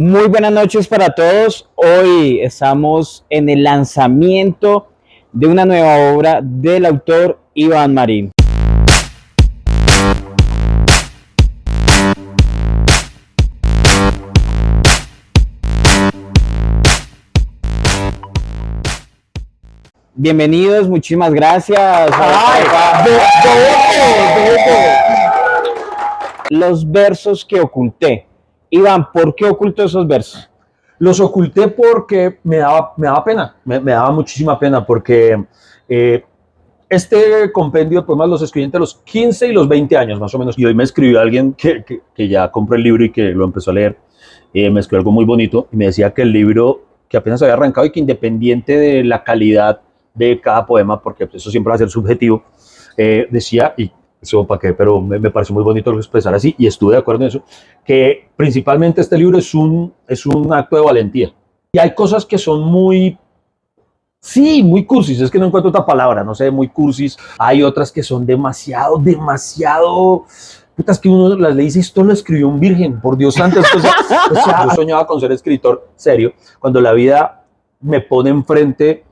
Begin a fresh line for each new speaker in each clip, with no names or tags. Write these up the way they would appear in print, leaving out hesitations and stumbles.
Muy buenas noches para todos. Hoy estamos en el lanzamiento de una nueva obra del autor Iván Marín. Bienvenidos, muchísimas gracias. Los versos que oculté. Iván, ¿por qué ocultó esos versos?
Los oculté porque me daba pena, me daba muchísima pena, porque este compendio de poemas los escribí entre los 15 y los 20 años, más o menos. Y hoy me escribió alguien que ya compró el libro y que lo empezó a leer. Me escribió algo muy bonito y me decía que el libro, que apenas había arrancado y que independiente de la calidad de cada poema, porque eso siempre va a ser subjetivo, decía, y eso para qué, pero me pareció muy bonito expresar así, y estuve de acuerdo en eso, que principalmente este libro es un acto de valentía. Y hay cosas que son muy cursis, es que no encuentro otra palabra, no sé, muy cursis. Hay otras que son demasiado, putas, que uno las lee y dice, esto lo escribió un virgen, por Dios santo. O sea, yo soñaba con ser escritor serio, cuando la vida me pone enfrente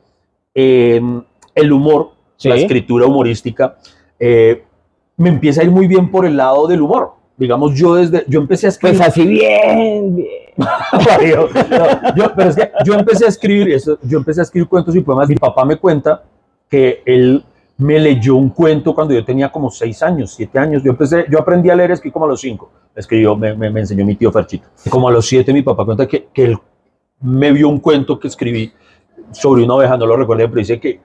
el humor, sí, la escritura humorística, me empieza a ir muy bien por el lado del humor. Digamos, yo empecé a escribir...
Pues así bien.
Pero es que yo empecé a escribir cuentos y poemas. Mi papá me cuenta que él me leyó un cuento cuando yo tenía como 6 años, 7 años. Yo aprendí a leer, escribí como a los 5. Me enseñó mi tío Ferchito. Como a los 7 mi papá cuenta que él me vio un cuento que escribí sobre una oveja, no lo recuerdo, pero dice que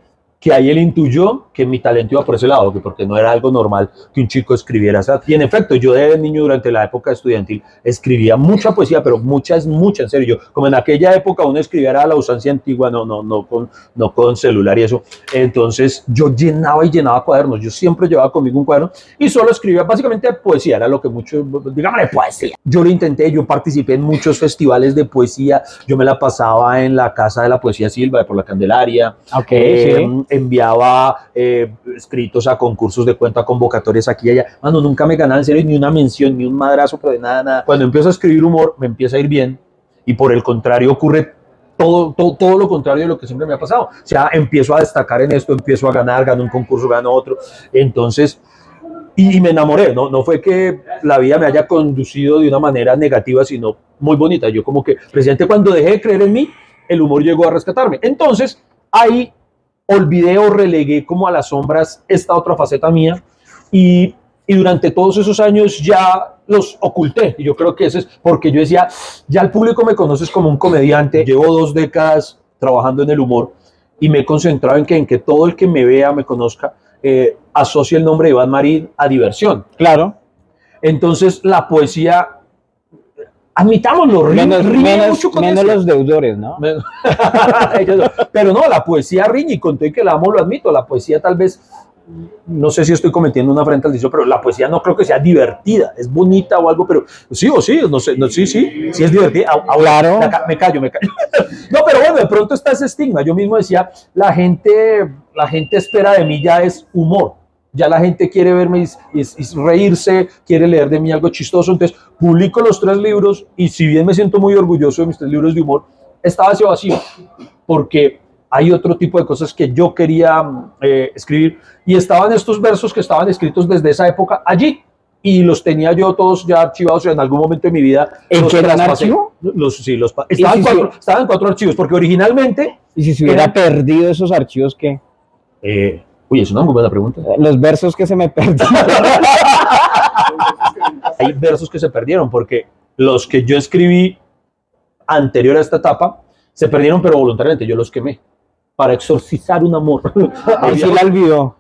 ahí él intuyó que mi talento iba por ese lado, que porque no era algo normal que un chico escribiera. Y en efecto, yo de niño, durante la época estudiantil, escribía mucha poesía, pero mucha, en serio. Como en aquella época uno escribía a la usanza antigua, no con celular y eso. Entonces yo llenaba cuadernos. Yo siempre llevaba conmigo un cuaderno y solo escribía básicamente poesía, era lo que muchos, dígame, poesía. Yo lo intenté, yo participé en muchos festivales de poesía. Yo me la pasaba en la Casa de la Poesía Silva, por la Candelaria.
Sí.
Enviaba escritos a concursos de cuento, a convocatorias aquí y allá. Mano, nunca me ganaba en serio ni una mención, ni un madrazo, pero de nada. Cuando empiezo a escribir humor, me empieza a ir bien, y por el contrario ocurre todo lo contrario de lo que siempre me ha pasado. O sea, empiezo a destacar en esto, empiezo a ganar, gano un concurso, gano otro. Entonces, y me enamoré. No fue que la vida me haya conducido de una manera negativa, sino muy bonita. Yo como que, precisamente cuando dejé de creer en mí, el humor llegó a rescatarme. Entonces, ahí olvidé o relegué como a las sombras esta otra faceta mía, y durante todos esos años ya los oculté. Y yo creo que eso es porque yo decía, ya el público me conoce como un comediante, llevo 2 décadas trabajando en el humor y me he concentrado en que todo el que me vea, me conozca, asocie el nombre de Iván Marín a diversión.
Claro.
Entonces la poesía, admitámoslo,
menos los deudores, ¿no?
Pero no, la poesía riñe, y con todo y que la amo, lo admito. La poesía tal vez, no sé si estoy cometiendo una afrenta al dicho, pero la poesía no creo que sea divertida, es bonita o algo, pero sí, no sé, sí es divertida.
Claro.
Me callo. No, pero bueno, de pronto está ese estigma. Yo mismo decía, la gente espera de mí ya es humor. Ya la gente quiere verme y reírse, quiere leer de mí algo chistoso. Entonces publico los 3 libros, y si bien me siento muy orgulloso de mis 3 libros de humor, estaba vacío, porque hay otro tipo de cosas que yo quería escribir, y estaban estos versos que estaban escritos desde esa época allí, y los tenía yo todos ya archivados en algún momento de mi vida.
¿En qué archivo?
Estaban 4 archivos, porque originalmente...
¿Y si se hubiera perdido esos archivos, qué?
Uy, es una muy buena pregunta.
Los versos que se me perdieron.
Hay versos que se perdieron, porque los que yo escribí anterior a esta etapa se perdieron, pero voluntariamente yo los quemé para exorcizar un amor.
¿Y si la olvidó?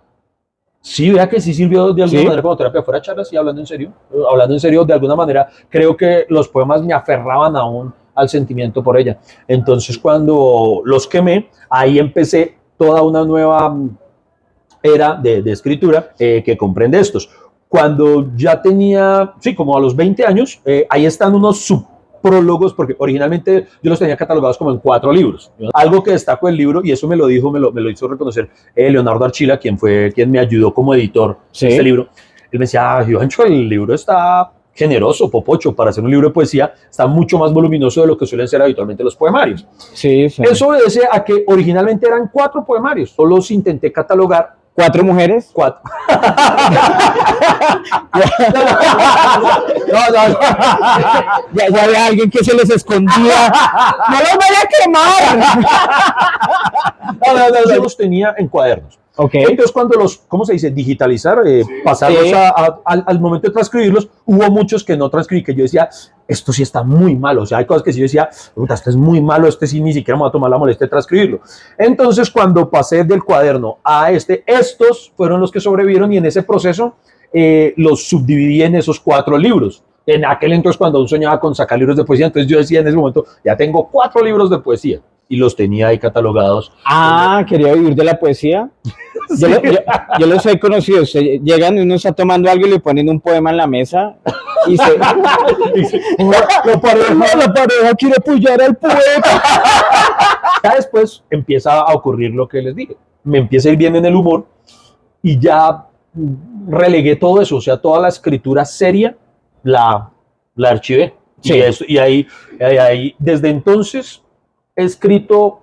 Sí, vea que sí sirvió de alguna manera como terapia. Fuera charlas, sí, hablando en serio, de alguna manera creo que los poemas me aferraban aún al sentimiento por ella. Entonces, cuando los quemé, ahí empecé toda una nueva era de escritura que comprende estos. Cuando ya tenía, como a los 20 años, ahí están unos subprólogos, porque originalmente yo los tenía catalogados como en 4 libros. Algo que destaco del libro, y eso me lo hizo reconocer Leonardo Archila, quien me ayudó como editor de este libro. Él me decía, Juancho, el libro está generoso, popocho, para hacer un libro de poesía, está mucho más voluminoso de lo que suelen ser habitualmente los poemarios.
Sí, sí.
Eso obedece a que originalmente eran 4 poemarios, solo los intenté catalogar.
¿4 mujeres?
4.
Ya había alguien que se les escondía. ¡No los vaya a quemar!
Yo los tenía en cuadernos.
Okay.
Entonces, cuando los, ¿cómo se dice? Digitalizar, pasarlos
Sí.
al momento de transcribirlos, hubo muchos que no transcribí, que yo decía, esto sí está muy malo. O sea, hay cosas que sí yo decía, puta, esto es muy malo, este sí ni siquiera me va a tomar la molestia de transcribirlo. Entonces, cuando pasé del cuaderno a estos fueron los que sobrevivieron y en ese proceso los subdividí en esos 4 libros. En aquel entonces, cuando aún soñaba con sacar libros de poesía, entonces yo decía en ese momento, ya tengo 4 libros de poesía. Y los tenía ahí catalogados.
Ah, quería vivir de la poesía.
Sí.
Yo los he conocido. Llegan y uno está tomando algo y le ponen un poema en la mesa y se... la pareja quiere apoyar al poeta.
Ya después empieza a ocurrir lo que les dije. Me empieza a ir bien en el humor y ya relegué todo eso. O sea, toda la escritura seria la archivé.
Sí.
Y ahí, desde entonces he escrito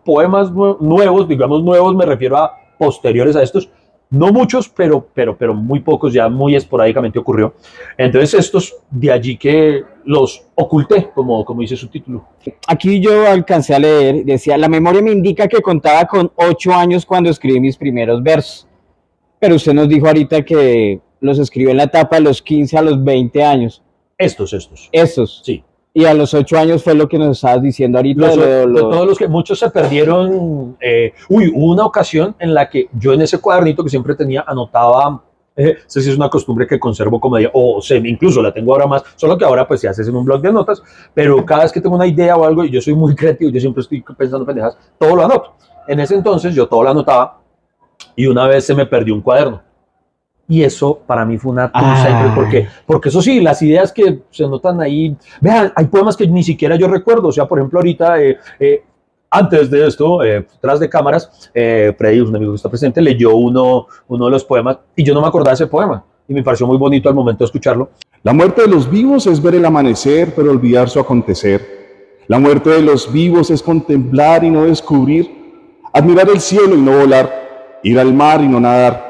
poemas nuevos, digamos nuevos, me refiero a posteriores a estos, no muchos, pero muy pocos, ya muy esporádicamente ocurrió. Entonces estos, de allí que los oculté, como dice su título.
Aquí yo alcancé a leer, decía, la memoria me indica que contaba con 8 años cuando escribí mis primeros versos, pero usted nos dijo ahorita que los escribió en la etapa de los 15 a los 20 años.
Estos.
Estos.
Sí.
Y a los 8 años fue lo que nos estabas diciendo ahorita.
Todos los que muchos se perdieron. Hubo una ocasión en la que yo en ese cuadernito que siempre tenía anotaba, sé si es una costumbre que conservo como incluso la tengo ahora más, solo que ahora pues se hace en un blog de notas, pero cada vez que tengo una idea o algo y yo soy muy creativo, yo siempre estoy pensando pendejas, todo lo anoto. En ese entonces yo todo lo anotaba y una vez se me perdió un cuaderno. Y eso para mí fue una tusa, porque eso sí, las ideas que se notan ahí, vean, hay poemas que ni siquiera yo recuerdo, o sea, por ejemplo, ahorita, antes de esto, tras de cámaras, Freddy, un amigo que está presente, leyó uno de los poemas y yo no me acordaba de ese poema y me pareció muy bonito al momento de escucharlo.
La muerte de los vivos es ver el amanecer, pero olvidar su acontecer. La muerte de los vivos es contemplar y no descubrir, admirar el cielo y no volar, ir al mar y no nadar.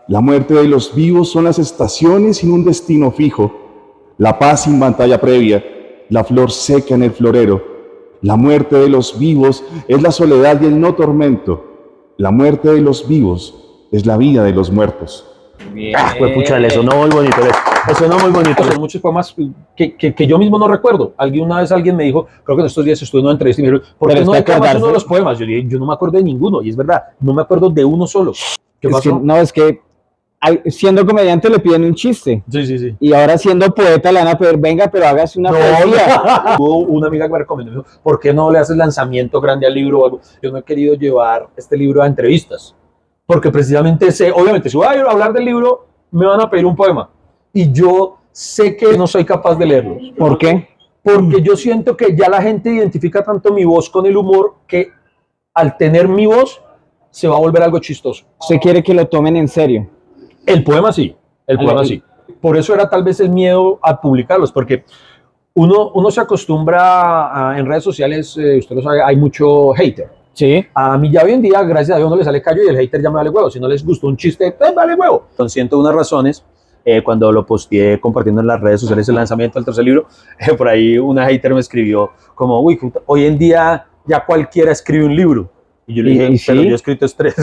La muerte de los vivos son las estaciones sin un destino fijo, la paz sin batalla previa, la flor seca en el florero. La muerte de los vivos es la soledad y el no tormento. La muerte de los vivos es la vida de los muertos.
Pues pucha, le sonó muy bonito. Le sonó muy bonito. Son muchos poemas que yo mismo no recuerdo. Una vez alguien me dijo, creo que en estos días estuve en una entrevista y me dijo, ¿por qué no declamas uno de los poemas? Yo dije, yo no me acuerdo de ninguno. Y es verdad, no me acuerdo de uno solo. ¿Qué pasó?
Es que siendo comediante le piden un chiste.
Sí.
Y ahora siendo poeta le van a pedir, venga, pero hágase una poesía.
Hubo una amiga que me recomendó, me dijo, ¿por qué no le haces lanzamiento grande al libro o algo? Yo no he querido llevar este libro a entrevistas, porque precisamente obviamente, si voy a hablar del libro, me van a pedir un poema. Y yo sé que no soy capaz de leerlos.
¿Por qué?
Porque yo siento que ya la gente identifica tanto mi voz con el humor que al tener mi voz se va a volver algo chistoso.
¿Usted quiere que lo tomen en serio?
El poema sí. Por eso era tal vez el miedo a publicarlos, porque uno se acostumbra en redes sociales, usted lo sabe, hay mucho hater.
Sí.
A mí ya hoy en día, gracias a Dios, no le sale callo y el hater ya me vale huevo. Si no les gustó un chiste, pues vale huevo. Son 101 razones. Cuando lo posteé compartiendo en las redes sociales el lanzamiento del tercer libro, por ahí una hater me escribió como, uy, hoy en día ya cualquiera escribe un libro. Y yo le dije, pero yo he escrito 3.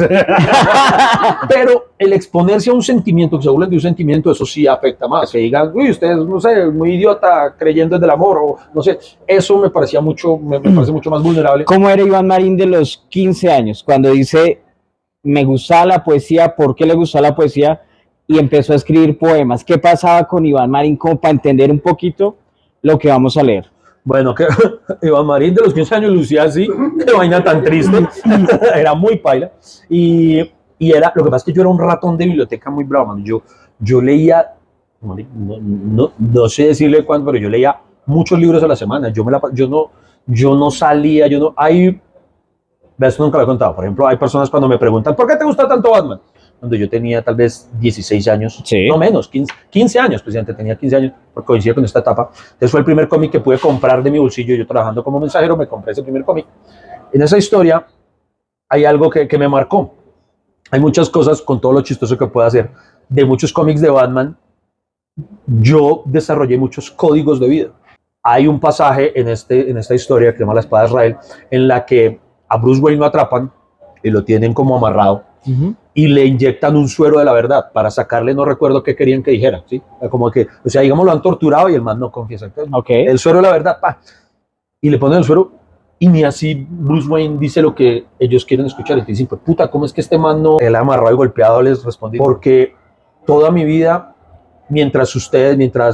Pero el exponerse a un sentimiento, que se burlen de un sentimiento, eso sí afecta más. Que digan, uy, usted es, no sé, muy idiota creyendo en el amor, o no sé, eso me parecía mucho, me parece mucho más vulnerable.
¿Cómo era Iván Marín de los 15 años? Cuando dice, me gustaba la poesía, ¿por qué le gustaba la poesía? Y empezó a escribir poemas. ¿Qué pasaba con Iván Marín? Como para entender un poquito lo que vamos a leer.
Bueno, que Iván Marín de los 15 años lucía así, qué vaina tan triste, era muy paila, y era, lo que pasa es que yo era un ratón de biblioteca muy bravo, man. Yo leía, no sé decirle cuánto, pero yo leía muchos libros a la semana, yo no salía, esto nunca lo he contado, por ejemplo, hay personas cuando me preguntan, ¿por qué te gusta tanto Batman? cuando yo tenía tal vez 16 años,
Sí.
no menos, 15 años, presidente, tenía 15 años, porque coincide con esta etapa. Entonces fue el primer cómic que pude comprar de mi bolsillo, yo trabajando como mensajero, me compré ese primer cómic. En esa historia hay algo que me marcó. Hay muchas cosas, con todo lo chistoso que puedo hacer, de muchos cómics de Batman, yo desarrollé muchos códigos de vida. Hay un pasaje en esta historia que se llama La Espada de Israel, en la que a Bruce Wayne lo atrapan y lo tienen como amarrado y le inyectan un suero de la verdad para sacarle, no recuerdo qué querían que dijera, ¿sí? Como que, o sea, digamos, lo han torturado y el man no confiesa. Entonces, el suero de la verdad, pa, y le ponen el suero y ni así Bruce Wayne dice lo que ellos quieren escuchar. Y te dicen, pues puta, ¿cómo es que este man no, el amarrado y golpeado les respondí? Porque toda mi vida, mientras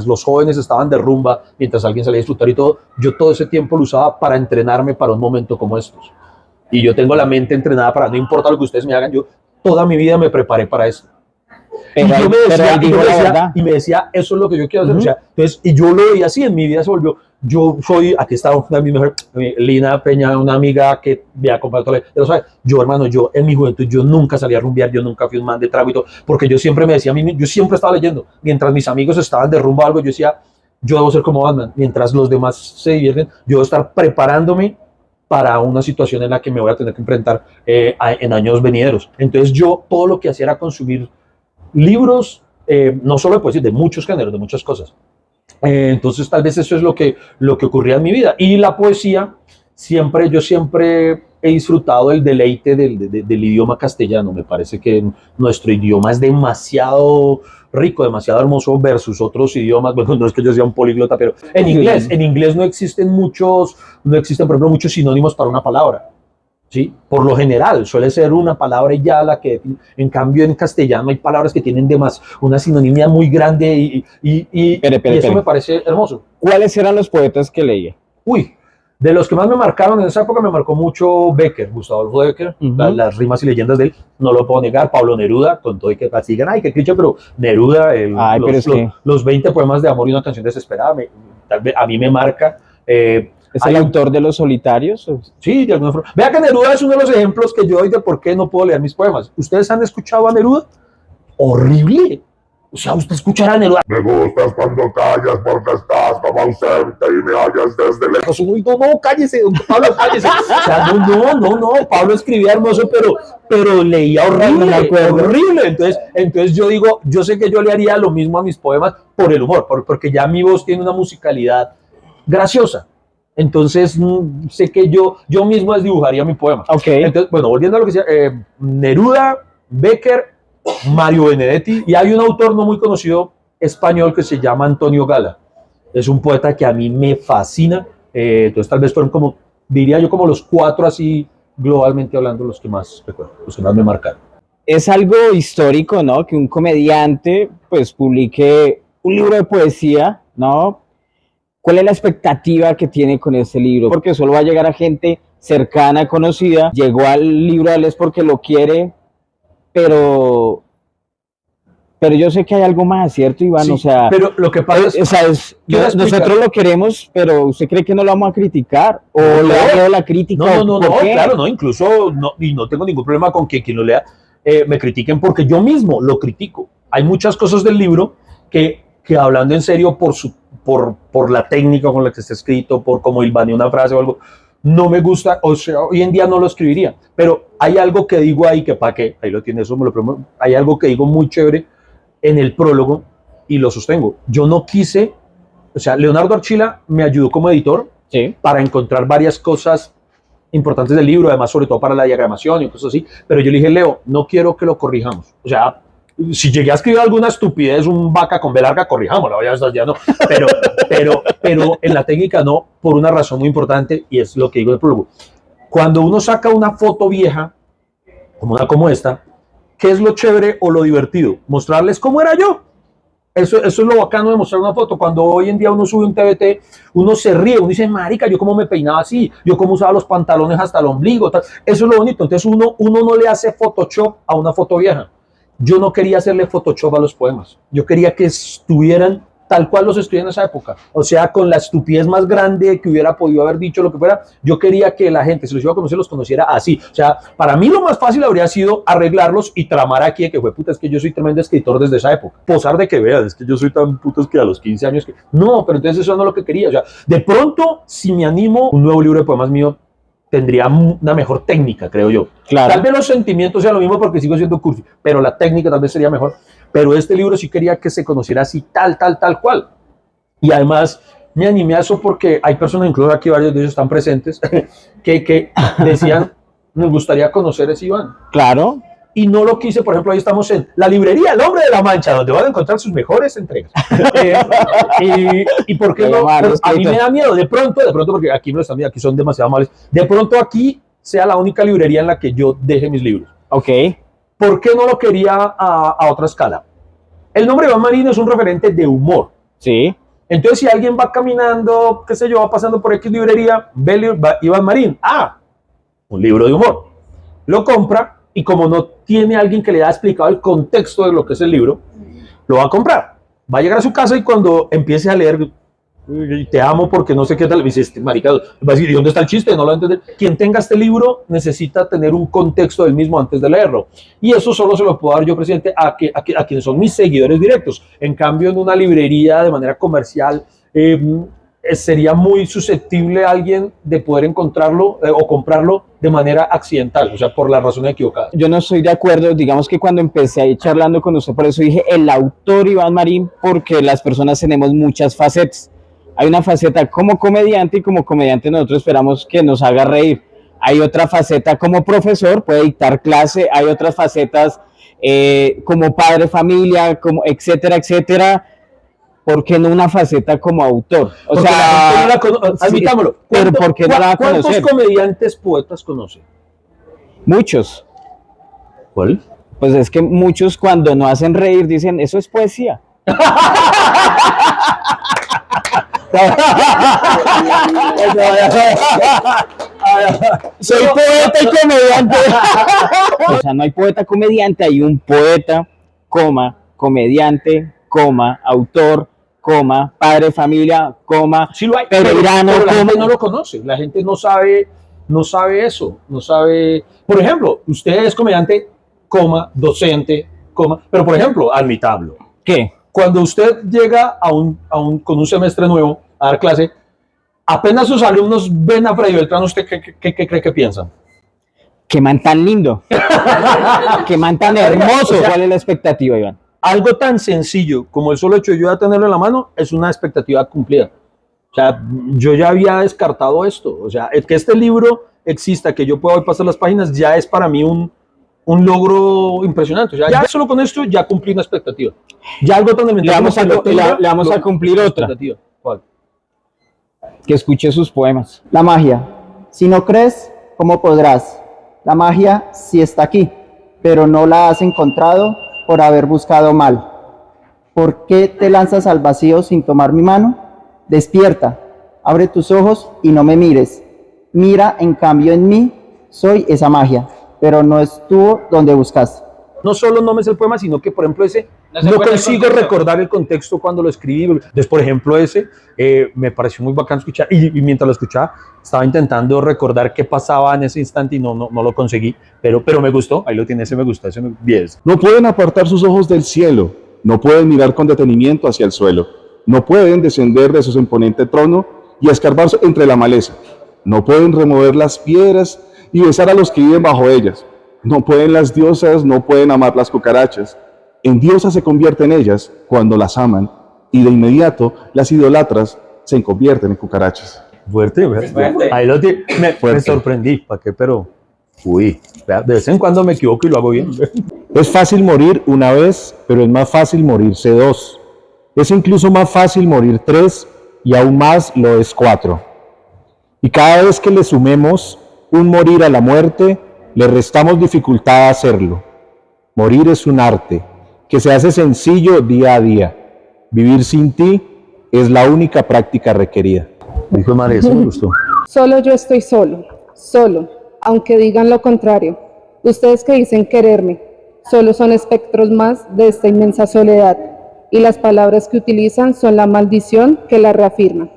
los jóvenes estaban de rumba, mientras alguien salía a disfrutar y todo, yo todo ese tiempo lo usaba para entrenarme para un momento como estos. Y yo tengo la mente entrenada para, no importa lo que ustedes me hagan, yo toda mi vida me preparé para esto.
Pero
Y me decía, eso es lo que yo quiero hacer. O sea, entonces, y yo lo veía así, en mi vida se volvió, yo soy, aquí está una de mis mejores, Lina Peña, una amiga que me ha comprado todo, yo, hermano, yo en mi juventud, yo nunca salí a rumbear, yo nunca fui un man de trago y todo, porque yo siempre me decía a mí, yo siempre estaba leyendo, mientras mis amigos estaban de rumba o algo, yo decía, yo debo ser como Batman, mientras los demás se divierten, yo debo estar preparándome para una situación en la que me voy a tener que enfrentar en años venideros. Entonces yo todo lo que hacía era consumir libros, no solo de poesía, de muchos géneros, de muchas cosas. Entonces tal vez eso es lo que ocurría en mi vida. Y la poesía, yo siempre he disfrutado el deleite del idioma castellano. Me parece que nuestro idioma es demasiado rico, demasiado hermoso versus otros idiomas. Bueno, no es que yo sea un políglota, pero en inglés no existen, por ejemplo, muchos sinónimos para una palabra. ¿Sí? Por lo general suele ser una palabra y ya la que, en cambio en castellano hay palabras que tienen una sinonimia muy grande y eso me parece hermoso.
¿Cuáles eran los poetas que leía?
Uy, de los que más me marcaron en esa época me marcó mucho Becker, Gustavo Adolfo Becker, las rimas y leyendas de él, no lo puedo negar. Pablo Neruda, con todo y que sigan, ay, qué cliché, pero Neruda, los 20 poemas de amor y una canción desesperada, tal vez a mí me marca.
¿Es el autor de Los Solitarios?
Sí, de alguna forma. Vea que Neruda es uno de los ejemplos que yo doy de por qué no puedo leer mis poemas. ¿Ustedes han escuchado a Neruda? Horrible. O sea, usted escuchará a Neruda.
Me gustas cuando callas porque estás como ausente y me hallas desde lejos.
Uy, no, cállese, Pablo, cállese. O sea, no, Pablo escribía hermoso, pero leía horrible. Entonces yo digo, yo sé que yo le haría lo mismo a mis poemas por el humor, porque ya mi voz tiene una musicalidad graciosa. Entonces sé que yo mismo desdibujaría mi poema. Entonces, bueno, volviendo a lo que decía, Neruda, Becker, Mario Benedetti, y hay un autor no muy conocido español que se llama Antonio Gala. Es un poeta que a mí me fascina. Entonces tal vez fueron como, diría yo, como los 4 así globalmente hablando, los que más recuerdo, los que más me marcaron.
Es algo histórico, ¿no? Que un comediante pues publique un libro de poesía, ¿no? ¿Cuál es la expectativa que tiene con este libro? Porque solo va a llegar a gente cercana, conocida. Llegó al libro a él es porque lo quiere, pero yo sé que hay algo más, ¿cierto, Iván?
Sí,
o sea,
pero lo que pasa es,
nosotros lo queremos, pero ¿usted cree que no lo vamos a criticar? ¿O le ha dado la crítica?
No, claro, no, incluso, y no tengo ningún problema con que quien lo lea me critiquen, porque yo mismo lo critico. Hay muchas cosas del libro que hablando en serio por la técnica con la que está escrito, por cómo hilvanea una frase o algo, no me gusta, o sea, hoy en día no lo escribiría, pero hay algo que digo ahí, que para qué, ahí lo tiene, eso me lo prometo, hay algo que digo muy chévere en el prólogo y lo sostengo. Yo no quise, o sea, Leonardo Archila me ayudó como editor para encontrar varias cosas importantes del libro, además sobre todo para la diagramación y cosas así, pero yo le dije, Leo, no quiero que lo corrijamos, o sea, si llegué a escribir alguna estupidez, un vaca con B larga, corrijámosla, ya no. Pero en la técnica no, por una razón muy importante, y es lo que digo en el prólogo. Cuando uno saca una foto vieja, como esta, ¿qué es lo chévere o lo divertido? Mostrarles cómo era yo. Eso es lo bacano de mostrar una foto. Cuando hoy en día uno sube un TBT, uno se ríe, uno dice, marica, yo cómo me peinaba así, yo cómo usaba los pantalones hasta el ombligo, tal. Eso es lo bonito. Entonces uno no le hace Photoshop a una foto vieja. Yo no quería hacerle Photoshop a los poemas. Yo quería que estuvieran tal cual los escribí en esa época. O sea, con la estupidez más grande que hubiera podido haber dicho, lo que fuera, yo quería que la gente, si los iba a conocer, los conociera así. O sea, para mí lo más fácil habría sido arreglarlos y tramar aquí de que fue puta, es que yo soy tremendo escritor desde esa época. Posar de que vean, es que yo soy tan puto que a los 15 años que... No, pero entonces eso no es lo que quería. O sea, de pronto, si me animo, un nuevo libro de poemas mío tendría una mejor técnica, creo yo.
Claro.
Tal vez los sentimientos sean lo mismo porque sigo siendo cursi, pero la técnica tal vez sería mejor. Pero este libro sí quería que se conociera así, tal cual. Y además me animé a eso porque hay personas, incluso aquí varios de ellos están presentes, que decían, nos gustaría conocer a ese Iván.
Claro.
Y no lo quise, por ejemplo, ahí estamos en la librería El Hombre de la Mancha, donde van a encontrar sus mejores entregas. ¿Y por qué no? Pero a mí me da miedo, de pronto, porque aquí no están, aquí son demasiado amables, de pronto aquí sea la única librería en la que yo deje mis libros.
Ok.
¿Por qué no lo quería a otra escala? El nombre Iván Marín es un referente de humor.
Sí.
Entonces, si alguien va caminando, qué sé yo, va pasando por X librería, ve Iván Marín, un libro de humor. Lo compra y como no tiene alguien que le haya explicado el contexto de lo que es el libro, lo va a comprar. Va a llegar a su casa y cuando empiece a leer, te amo porque no sé qué tal, dice, marica, va a decir, ¿y dónde está el chiste? No lo va a entender. Quien tenga este libro necesita tener un contexto del mismo antes de leerlo. Y eso solo se lo puedo dar yo, presidente, a quienes son mis seguidores directos. En cambio, en una librería de manera comercial, sería muy susceptible a alguien de poder encontrarlo o comprarlo de manera accidental, o sea, por la razón equivocada.
Yo no estoy de acuerdo, digamos que cuando empecé ahí charlando con usted, por eso dije el autor Iván Marín, porque las personas tenemos muchas facetas. Hay una faceta como comediante y como comediante nosotros esperamos que nos haga reír. Hay otra faceta como profesor, puede dictar clase, hay otras facetas como padre, familia, como etcétera, etcétera. ¿Por qué no una faceta como autor? O
porque
sea,
admitámoslo.
Pero ¿por qué no la va a conocer?
¿Cuántos comediantes poetas conoce?
Muchos.
¿Cuál?
Pues es que muchos cuando no hacen reír dicen, eso es poesía. Soy poeta y comediante. O sea, no hay poeta comediante, hay un poeta, comediante, autor, padre de familia,
sí lo hay,
peregrino,
pero la gente no lo conoce, la gente no sabe eso, no sabe. Por ejemplo, usted es comediante, docente, pero por ejemplo, admitablo.
¿Qué?
Cuando usted llega con un semestre nuevo a dar clase, apenas sus alumnos ven a Freddy Beltrán, ¿usted qué cree que piensan?
Qué man tan lindo, qué man tan hermoso. ¿Cuál es la expectativa, Iván?
Algo tan sencillo como el solo hecho de yo de tenerlo en la mano es una expectativa cumplida. O sea, yo ya había descartado esto. O sea, el que este libro exista, que yo pueda hoy pasar las páginas, ya es para mí un logro impresionante. O sea, ya solo con esto ya cumplí una expectativa. Ya algo tan elemental.
Le vamos a cumplir otra.
¿Cuál?
Que escuche sus poemas.
La magia. Si no crees, ¿cómo podrás? La magia sí está aquí, pero no la has encontrado por haber buscado mal. ¿Por qué te lanzas al vacío sin tomar mi mano? Despierta, abre tus ojos y no me mires. Mira, en cambio, en mí soy esa magia, pero no estuvo donde buscaste.
No solo no me sé el poema, sino que, por ejemplo, ese no consigo recordar el contexto cuando lo escribí. Entonces, por ejemplo, ese me pareció muy bacán escuchar y mientras lo escuchaba estaba intentando recordar qué pasaba en ese instante y no lo conseguí, pero me gustó. Ahí lo tiene, ese me gusta, ese 10.
No pueden apartar sus ojos del cielo, no pueden mirar con detenimiento hacia el suelo, no pueden descender de su imponente trono y escarbar entre la maleza, no pueden remover las piedras y besar a los que viven bajo ellas. No pueden las diosas, no pueden amar las cucarachas. En diosas se convierten ellas cuando las aman y de inmediato las idolatras se convierten en cucarachas.
Fuerte. Ahí lo tiene. Me sorprendí, ¿para qué? Pero, de vez en cuando me equivoco y lo hago bien.
Es fácil morir una vez, pero es más fácil morirse 2. Es incluso más fácil morir 3 y aún más lo es 4. Y cada vez que le sumemos un morir a la muerte, le restamos dificultad a hacerlo. Morir es un arte que se hace sencillo día a día. Vivir sin ti es la única práctica requerida.
Dijo María, eso me gustó.
Solo yo estoy solo, aunque digan lo contrario. Ustedes que dicen quererme, solo son espectros más de esta inmensa soledad. y las palabras que utilizan son la maldición que la reafirman.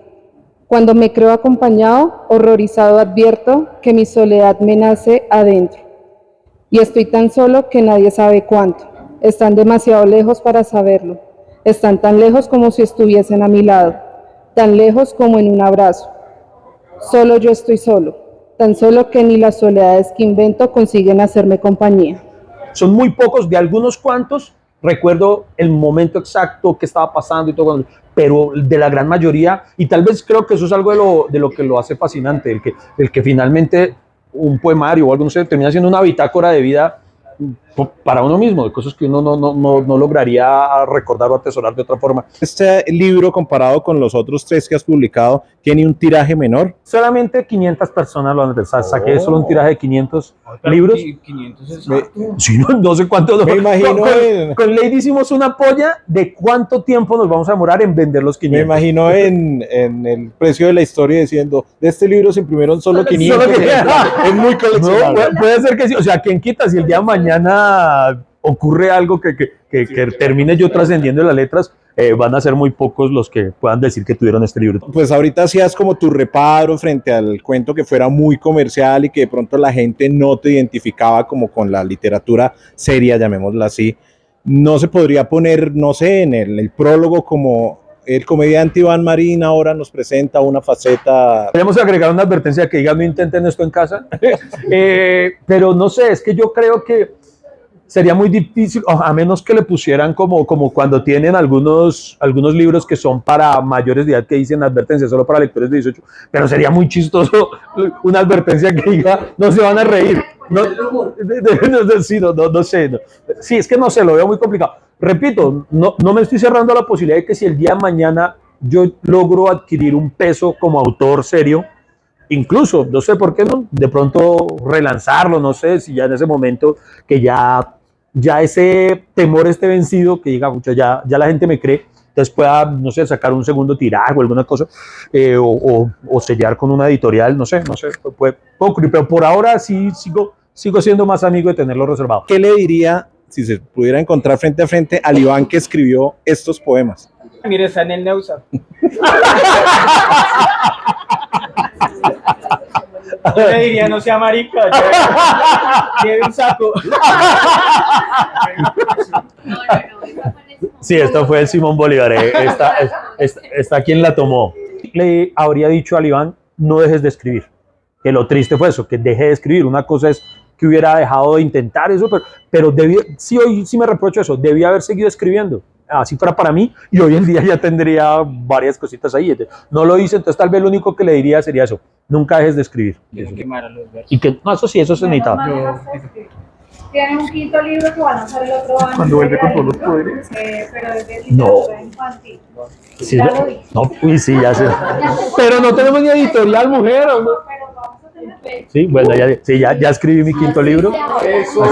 Cuando me creo acompañado, horrorizado advierto que mi soledad me nace adentro. Y estoy tan solo que nadie sabe cuánto. Están demasiado lejos para saberlo. Están tan lejos como si estuviesen a mi lado, tan lejos como en un abrazo. Solo yo estoy solo, tan solo que ni las soledades que invento consiguen hacerme compañía.
Son muy pocos, de algunos cuantos, recuerdo el momento exacto que estaba pasando y todo, pero de la gran mayoría, y tal vez creo que eso es algo de lo que lo hace fascinante, el que finalmente un poemario o algo, no sé, termina siendo una bitácora de vida para uno mismo, de cosas que uno no lograría recordar o atesorar de otra forma.
Este libro, comparado con los otros 3 que has publicado, tiene un tiraje menor.
Solamente 500 personas lo han empezado. Saqué solo un tiraje de 500 libros.
500 es
Sí, no sé cuánto.
Me imagino
con Lady hicimos una polla de cuánto tiempo nos vamos a demorar en vender los 500.
Me imagino en el precio de la historia diciendo, de este libro se imprimieron solo 500. Es muy coleccionable.
No, puede ser que sí. O sea, ¿quién quita si el día de mañana ocurre algo que termine yo trascendiendo las letras? Van a ser muy pocos los que puedan decir que tuvieron este libro.
Pues ahorita hacías como tu reparo frente al cuento que fuera muy comercial y que de pronto la gente no te identificaba como con la literatura seria, llamémosla así. No se podría poner, no sé, en el prólogo como el comediante Iván Marín ahora nos presenta una faceta.
Podemos agregar una advertencia que diga no intenten esto en casa. Pero no sé, es que yo creo que sería muy difícil, a menos que le pusieran como cuando tienen algunos libros que son para mayores de edad que dicen advertencia solo para lectores de 18, pero sería muy chistoso una advertencia que diga no se van a reír. No sé. Sí, es que no sé, lo veo muy complicado. Repito, no me estoy cerrando a la posibilidad de que si el día de mañana yo logro adquirir un peso como autor serio, incluso, no sé por qué no, de pronto relanzarlo, no sé si ya en ese momento que ya ese temor esté vencido, que diga, ya la gente me cree, entonces pueda, no sé, sacar un segundo tiraje o alguna cosa, o sellar con una editorial, no sé, puede ocurrir, pero por ahora sí sigo siendo más amigo de tenerlo reservado.
¿Qué le diría, si se pudiera encontrar frente a frente, al Iván que escribió estos poemas?
Mire, está en el Neusa. Yo le diría, no sea marica, lleve un saco.
Sí, esto fue el Simón Bolívar. Está quien la tomó. Le habría dicho al Iván, no dejes de escribir. Que lo triste fue eso, que deje de escribir. Una cosa es que hubiera dejado de intentar eso, pero hoy sí me reprocho eso, debía haber seguido escribiendo. Así fuera para mí, y hoy en día ya tendría varias cositas ahí. No lo hice, entonces tal vez lo único que le diría sería eso, nunca dejes de escribir. Y que, no, eso sí, eso se necesitaba.
Tiene un quinto libro que van a hacer el otro año.
Cuando vuelve con todos los poderes.
Pero es de literatura infantil.
Sí, sí, ya sé. Pero no tenemos ni editorial, mujer. ¿O no?
Pero vamos a tener.
Sí, bueno, ya escribí mi quinto libro.
Eso.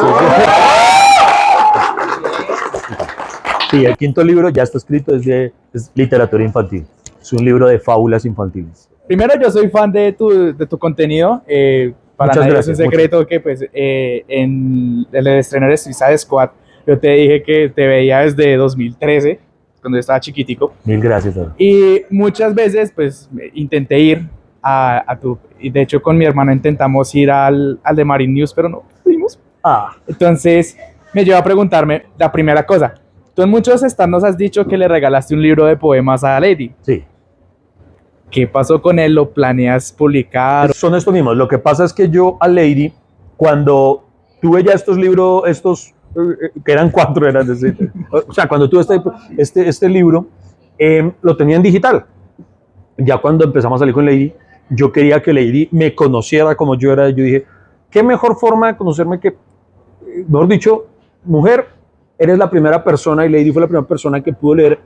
Sí, el quinto libro ya está escrito, es literatura infantil. Es un libro de fábulas infantiles.
Primero, yo soy fan de tu contenido. Para
Muchas
nadie
gracias,
es un secreto que pues, en el estreno de Suicide Squad, yo te dije que te veía desde 2013, cuando yo estaba chiquitico.
Mil gracias, David.
Y muchas veces pues intenté ir a tu... Y de hecho con mi hermano intentamos ir al de Marine News, pero no pudimos. Entonces me lleva a preguntarme la primera cosa. Tú en muchos stands nos has dicho que le regalaste un libro de poemas a Lady.
Sí.
¿Qué pasó con él? ¿Lo planeas publicar?
Son estos mismos. Lo que pasa es que yo a Lady, cuando tuve ya estos libros, que eran 4, eran decir, o sea, cuando tuve este libro, lo tenía en digital. Ya cuando empezamos a salir con Lady, yo quería que Lady me conociera como yo era. Yo dije, ¿qué mejor forma de conocerme que, mejor dicho, mujer, eres la primera persona, y Lady fue la primera persona que pudo leer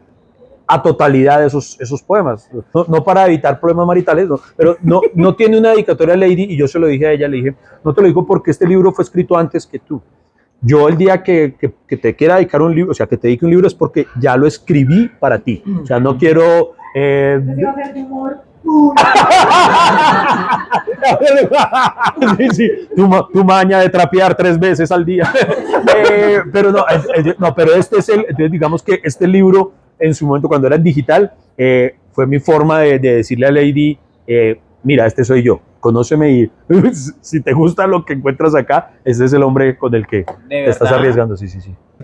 a totalidad esos poemas, no para evitar problemas maritales, pero no tiene una dedicatoria a Lady, y yo se lo dije a ella, le dije, no te lo digo porque este libro fue escrito antes que tú. Yo el día que te quiera dedicar un libro, o sea, que te dedique un libro, es porque ya lo escribí para ti. O sea, no quiero... Sí, tu maña de trapear 3 veces al día. Pero no, pero este es digamos que este libro en su momento cuando era en digital, fue mi forma de decirle a Lady, mira, este soy yo, conóceme y si te gusta lo que encuentras acá, este es el hombre con el que te estás arriesgando. Sí.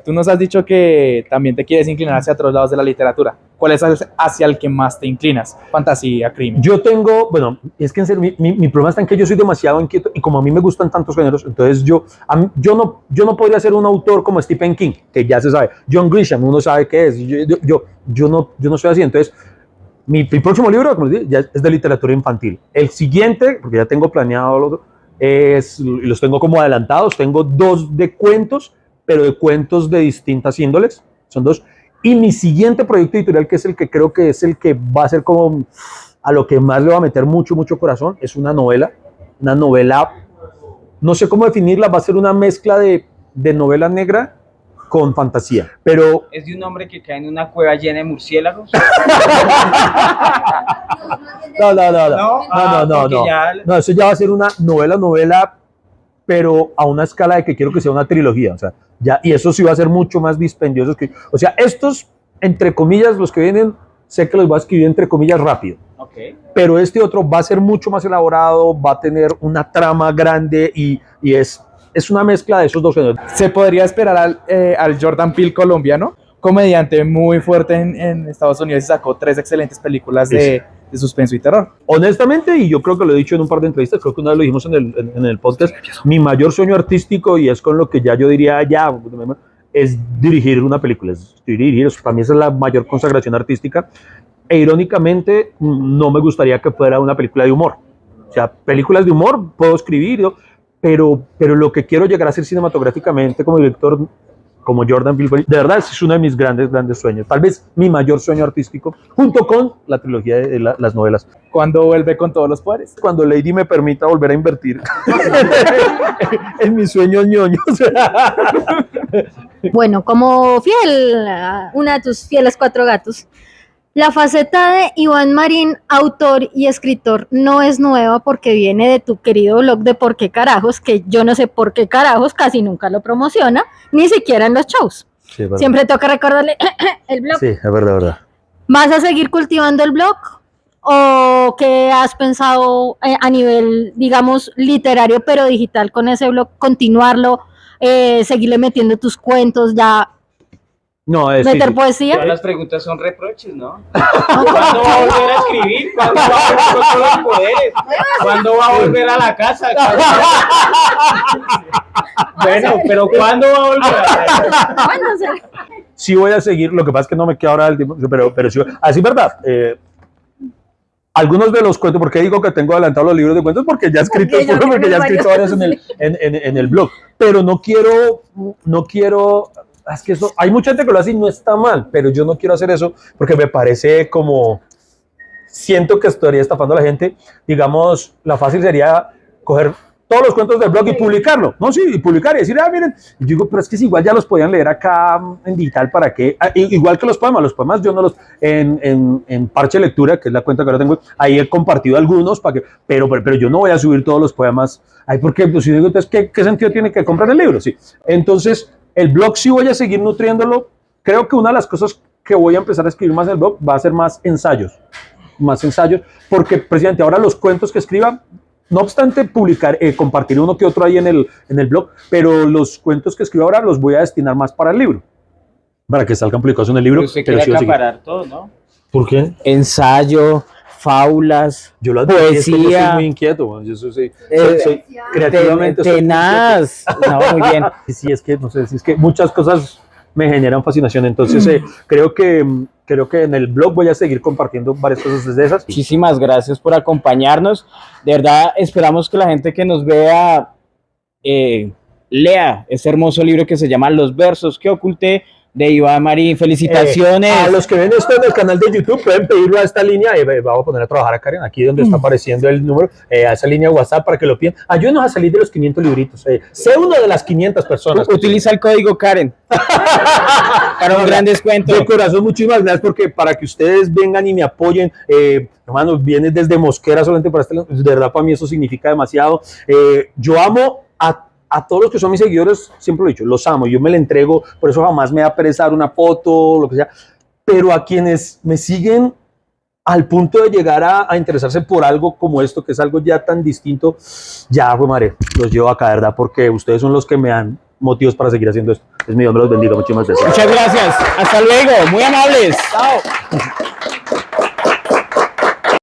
Tú nos has dicho que también te quieres inclinar hacia otros lados de la literatura. ¿Cuál es hacia el que más te inclinas? Fantasía, crimen.
Yo tengo, bueno, es que en serio, mi problema está en que yo soy demasiado inquieto y como a mí me gustan tantos géneros, entonces yo no podría ser un autor como Stephen King, que ya se sabe. John Grisham, uno sabe qué es. Yo no soy así, entonces mi próximo libro, como les dije, ya es de literatura infantil. El siguiente, porque ya tengo planeado, los tengo como adelantados, tengo 2 de cuentos, pero de cuentos de distintas índoles, son 2. Y mi siguiente proyecto editorial, que es el que creo que es el que va a ser como a lo que más le va a meter mucho corazón, es una novela, no sé cómo definirla, va a ser una mezcla de novela negra con fantasía, pero...
¿Es de un hombre que cae en una cueva llena de murciélagos?
No, eso ya va a ser una novela, pero a una escala de que quiero que sea una trilogía, o sea, ya, y eso sí va a ser mucho más dispendioso que, o sea, estos, entre comillas, los que vienen, sé que los voy a escribir entre comillas rápido, pero este otro va a ser mucho más elaborado, va a tener una trama grande y es una mezcla de esos 2 géneros.
¿Se podría esperar al Jordan Peele colombiano? Comediante muy fuerte en Estados Unidos y sacó 3 excelentes películas de suspenso y terror.
Honestamente, y yo creo que lo he dicho en un par de entrevistas, creo que una vez lo dijimos en el podcast, mi mayor sueño artístico, y es con lo que ya yo diría es dirigir una película. Para mí esa es la mayor consagración artística. E irónicamente, no me gustaría que fuera una película de humor. O sea, películas de humor puedo escribir, ¿no? Pero lo que quiero llegar a hacer cinematográficamente como director, como Jordan Peele, de verdad es uno de mis grandes sueños, tal vez mi mayor sueño artístico, junto con la trilogía de las novelas.
¿Cuándo vuelve con todos los poderes?
Cuando Lady me permita volver a invertir en mis sueños ñoños.
Bueno, como una de tus fieles 4 gatos, la faceta de Iván Marín, autor y escritor, no es nueva porque viene de tu querido blog de Por qué carajos, que yo no sé por qué carajos, casi nunca lo promociona, ni siquiera en los shows.
Sí,
siempre toca recordarle el blog.
Sí, es verdad.
¿Vas a seguir cultivando el blog? ¿O qué has pensado a nivel, digamos, literario, pero digital con ese blog? ¿Continuarlo? ¿Seguirle metiendo tus cuentos ya?
No,
¿meter poesía?
Todas las preguntas son reproches, ¿no? ¿Cuándo va a volver a escribir? ¿Cuándo va a volver con todos los poderes? ¿Cuándo va a volver a la casa? Bueno, pero ¿cuándo va a volver?
Sí voy a seguir, lo que pasa es que no me queda ahora el tiempo, pero sí, así es verdad. Algunos de los cuentos, ¿por qué digo que tengo adelantados los libros de cuentos? Porque ya he escrito varios en el blog, pero no quiero, es que eso, hay mucha gente que lo hace y no está mal, pero yo no quiero hacer eso porque me parece como, siento que estaría estafando a la gente. Digamos, la fácil sería coger todos los cuentos del blog y publicarlo, ¿no? Sí, y publicar y decir, miren, y yo digo, pero es que si igual ya los podían leer acá en digital, ¿para qué? Igual que los poemas yo no los, en Parche Lectura, que es la cuenta que ahora tengo, ahí he compartido algunos, pero yo no voy a subir todos los poemas, porque pues, si digo, entonces, ¿qué sentido tiene que comprar el libro? Sí, entonces, el blog sí voy a seguir nutriéndolo. Creo que una de las cosas que voy a empezar a escribir más en el blog va a ser más ensayos, porque precisamente ahora los cuentos que escriba, no obstante compartir uno que otro ahí en el blog, pero los cuentos que escribo ahora los voy a destinar más para el libro, para que salgan publicados en el libro.
Pero usted quiere acaparar todo, ¿no?
¿Por qué?
Ensayo, fábulas,
yo lo admito,
poesía.
Es que yo soy muy inquieto, yo soy creativamente
tenaz. No, muy bien.
Sí, es que no sé, es que muchas cosas me generan fascinación, entonces creo que en el blog voy a seguir compartiendo varias cosas de esas.
Muchísimas gracias por acompañarnos, de verdad esperamos que la gente que nos vea lea este hermoso libro que se llama Los versos que oculté, de Iván Marín. Felicitaciones.
A los que ven esto en el canal de YouTube pueden pedirlo a esta línea, vamos a poner a trabajar a Karen, aquí donde está apareciendo el número, a esa línea de WhatsApp para que lo pidan. Ayúdenos a salir de los 500 libritos, sé uno de las 500 personas.
Utiliza el código Karen para un gran descuento.
De corazón, muchísimas gracias, porque para que ustedes vengan y me apoyen, hermanos, vienes desde Mosquera solamente para de verdad para mí eso significa demasiado. Yo amo a todos los que son mis seguidores, siempre lo he dicho, los amo, yo me le entrego, por eso jamás me da pereza dar una foto, lo que sea. pero a quienes me siguen al punto de llegar a interesarse por algo como esto, que es algo ya tan distinto, ya, pues madre, los llevo acá, ¿verdad? Porque ustedes son los que me dan motivos para seguir haciendo esto. Es mi Dios me los bendiga, muchísimas gracias.
Muchas gracias. Hasta luego. Muy amables. Chao.